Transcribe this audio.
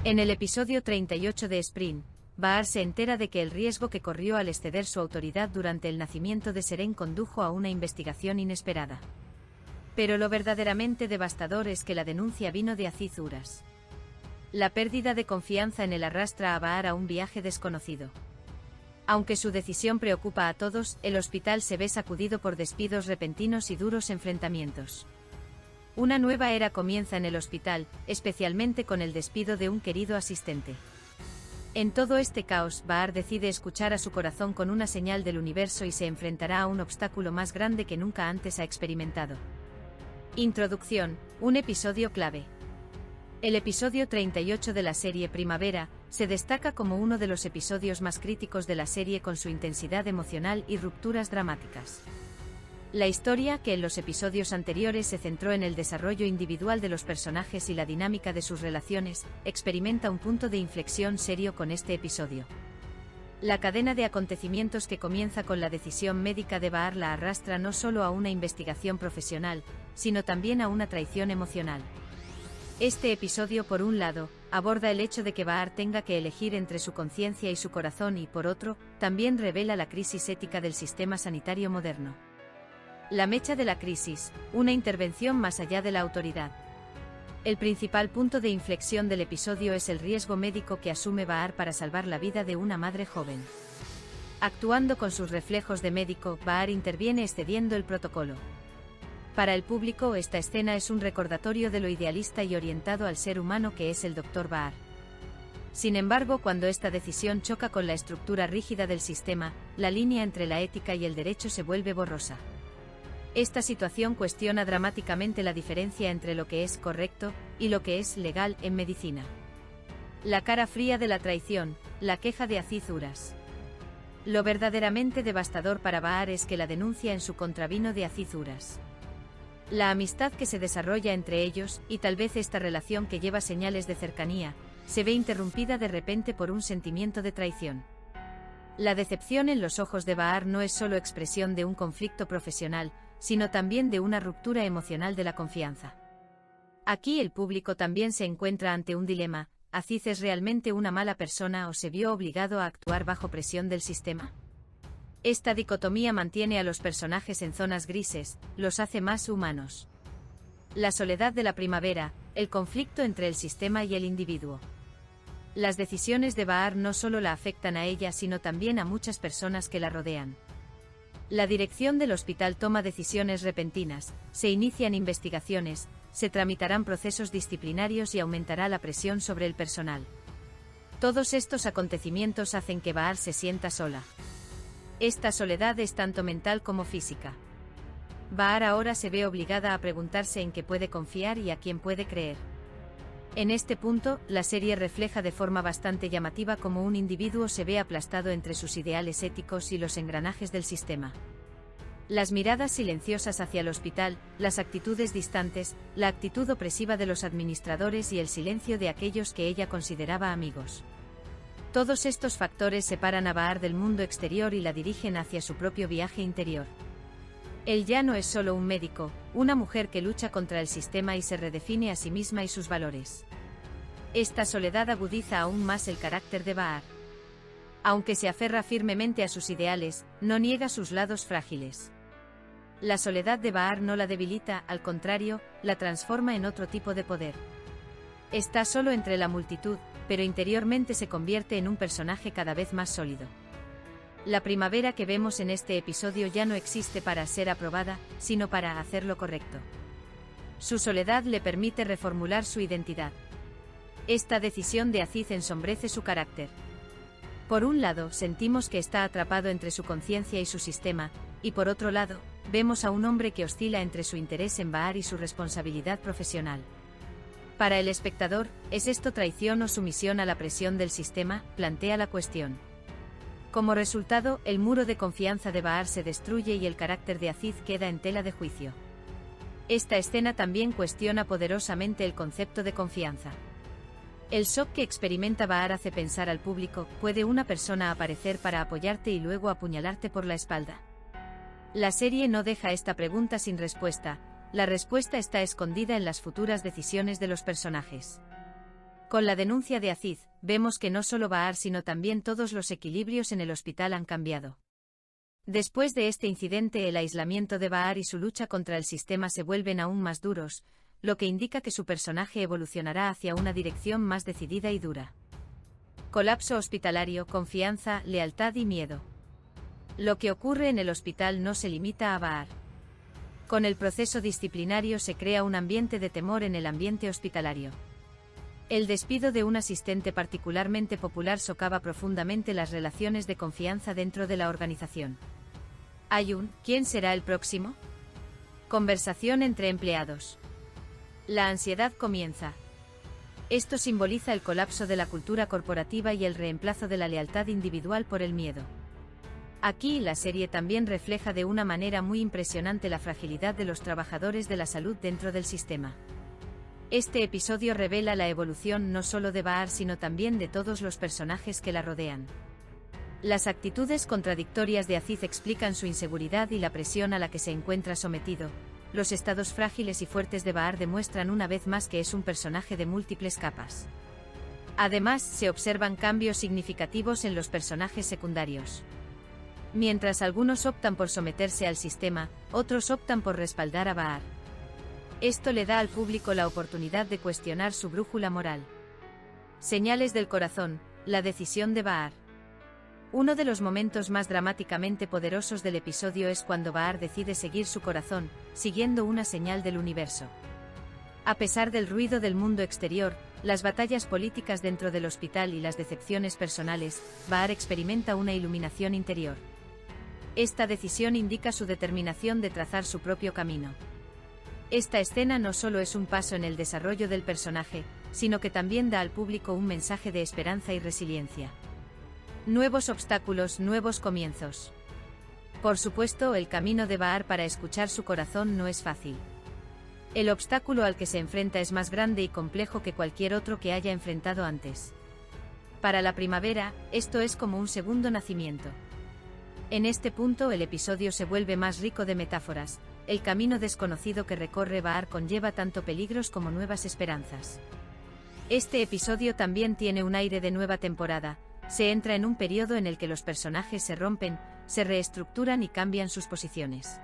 En el episodio 38 de Spring, Bahar se entera de que el riesgo que corrió al exceder su autoridad durante el nacimiento de Seren condujo a una investigación inesperada. Pero lo verdaderamente devastador es que la denuncia vino de Aziz Uras. La pérdida de confianza en él arrastra a Bahar a un viaje desconocido. Aunque su decisión preocupa a todos, el hospital se ve sacudido por despidos repentinos y duros enfrentamientos. Una nueva era comienza en el hospital, especialmente con el despido de un querido asistente. En todo este caos, Bahar decide escuchar a su corazón con una señal del universo y se enfrentará a un obstáculo más grande que nunca antes ha experimentado. Introducción, un episodio clave. El episodio 38 de la serie Primavera se destaca como uno de los episodios más críticos de la serie con su intensidad emocional y rupturas dramáticas. La historia, que en los episodios anteriores se centró en el desarrollo individual de los personajes y la dinámica de sus relaciones, experimenta un punto de inflexión serio con este episodio. La cadena de acontecimientos que comienza con la decisión médica de Bahar la arrastra no solo a una investigación profesional, sino también a una traición emocional. Este episodio, por un lado, aborda el hecho de que Bahar tenga que elegir entre su conciencia y su corazón y, por otro, también revela la crisis ética del sistema sanitario moderno. La mecha de la crisis, una intervención más allá de la autoridad. El principal punto de inflexión del episodio es el riesgo médico que asume Bahar para salvar la vida de una madre joven. Actuando con sus reflejos de médico, Bahar interviene excediendo el protocolo. Para el público, esta escena es un recordatorio de lo idealista y orientado al ser humano que es el Dr. Bahar. Sin embargo, cuando esta decisión choca con la estructura rígida del sistema, la línea entre la ética y el derecho se vuelve borrosa. Esta situación cuestiona dramáticamente la diferencia entre lo que es correcto y lo que es legal en medicina. La cara fría de la traición, la queja de Aziz Uras. Lo verdaderamente devastador para Bahar es que la denuncia en su contra vino de Aziz Uras. La amistad que se desarrolla entre ellos, y tal vez esta relación que lleva señales de cercanía, se ve interrumpida de repente por un sentimiento de traición. La decepción en los ojos de Bahar no es solo expresión de un conflicto profesional, sino también de una ruptura emocional de la confianza. Aquí el público también se encuentra ante un dilema: ¿Aziz es realmente una mala persona o se vio obligado a actuar bajo presión del sistema? Esta dicotomía mantiene a los personajes en zonas grises, los hace más humanos. La soledad de la primavera, el conflicto entre el sistema y el individuo. Las decisiones de Bahar no solo la afectan a ella sino también a muchas personas que la rodean. La dirección del hospital toma decisiones repentinas, se inician investigaciones, se tramitarán procesos disciplinarios y aumentará la presión sobre el personal. Todos estos acontecimientos hacen que Bahar se sienta sola. Esta soledad es tanto mental como física. Bahar ahora se ve obligada a preguntarse en qué puede confiar y a quién puede creer. En este punto, la serie refleja de forma bastante llamativa cómo un individuo se ve aplastado entre sus ideales éticos y los engranajes del sistema. Las miradas silenciosas hacia el hospital, las actitudes distantes, la actitud opresiva de los administradores y el silencio de aquellos que ella consideraba amigos. Todos estos factores separan a Bahar del mundo exterior y la dirigen hacia su propio viaje interior. Él ya no es solo un médico, una mujer que lucha contra el sistema y se redefine a sí misma y sus valores. Esta soledad agudiza aún más el carácter de Bahar. Aunque se aferra firmemente a sus ideales, no niega sus lados frágiles. La soledad de Bahar no la debilita, al contrario, la transforma en otro tipo de poder. Está solo entre la multitud, pero interiormente se convierte en un personaje cada vez más sólido. La primavera que vemos en este episodio ya no existe para ser aprobada, sino para hacer lo correcto. Su soledad le permite reformular su identidad. Esta decisión de Aziz ensombrece su carácter. Por un lado, sentimos que está atrapado entre su conciencia y su sistema, y por otro lado, vemos a un hombre que oscila entre su interés en Bahar y su responsabilidad profesional. Para el espectador, ¿es esto traición o sumisión a la presión del sistema?, plantea la cuestión. Como resultado, el muro de confianza de Bahar se destruye y el carácter de Aziz queda en tela de juicio. Esta escena también cuestiona poderosamente el concepto de confianza. El shock que experimenta Bahar hace pensar al público: ¿puede una persona aparecer para apoyarte y luego apuñalarte por la espalda? La serie no deja esta pregunta sin respuesta, la respuesta está escondida en las futuras decisiones de los personajes. Con la denuncia de Aziz, vemos que no solo Bahar sino también todos los equilibrios en el hospital han cambiado. Después de este incidente, el aislamiento de Bahar y su lucha contra el sistema se vuelven aún más duros, lo que indica que su personaje evolucionará hacia una dirección más decidida y dura. Colapso hospitalario, confianza, lealtad y miedo. Lo que ocurre en el hospital no se limita a Bahar. Con el proceso disciplinario se crea un ambiente de temor en el ambiente hospitalario. El despido de un asistente particularmente popular socava profundamente las relaciones de confianza dentro de la organización. Hay un ¿quién será el próximo? Conversación entre empleados. La ansiedad comienza. Esto simboliza el colapso de la cultura corporativa y el reemplazo de la lealtad individual por el miedo. Aquí la serie también refleja de una manera muy impresionante la fragilidad de los trabajadores de la salud dentro del sistema. Este episodio revela la evolución no solo de Bahar sino también de todos los personajes que la rodean. Las actitudes contradictorias de Aziz explican su inseguridad y la presión a la que se encuentra sometido. Los estados frágiles y fuertes de Bahar demuestran una vez más que es un personaje de múltiples capas. Además, se observan cambios significativos en los personajes secundarios. Mientras algunos optan por someterse al sistema, otros optan por respaldar a Bahar. Esto le da al público la oportunidad de cuestionar su brújula moral. Señales del corazón, la decisión de Bahar. Uno de los momentos más dramáticamente poderosos del episodio es cuando Bahar decide seguir su corazón, siguiendo una señal del universo. A pesar del ruido del mundo exterior, las batallas políticas dentro del hospital y las decepciones personales, Bahar experimenta una iluminación interior. Esta decisión indica su determinación de trazar su propio camino. Esta escena no solo es un paso en el desarrollo del personaje, sino que también da al público un mensaje de esperanza y resiliencia. Nuevos obstáculos, nuevos comienzos. Por supuesto, el camino de Bahar para escuchar su corazón no es fácil. El obstáculo al que se enfrenta es más grande y complejo que cualquier otro que haya enfrentado antes. Para la primavera, esto es como un segundo nacimiento. En este punto el episodio se vuelve más rico de metáforas. El camino desconocido que recorre Bahar conlleva tanto peligros como nuevas esperanzas. Este episodio también tiene un aire de nueva temporada. Se entra en un periodo en el que los personajes se rompen, se reestructuran y cambian sus posiciones.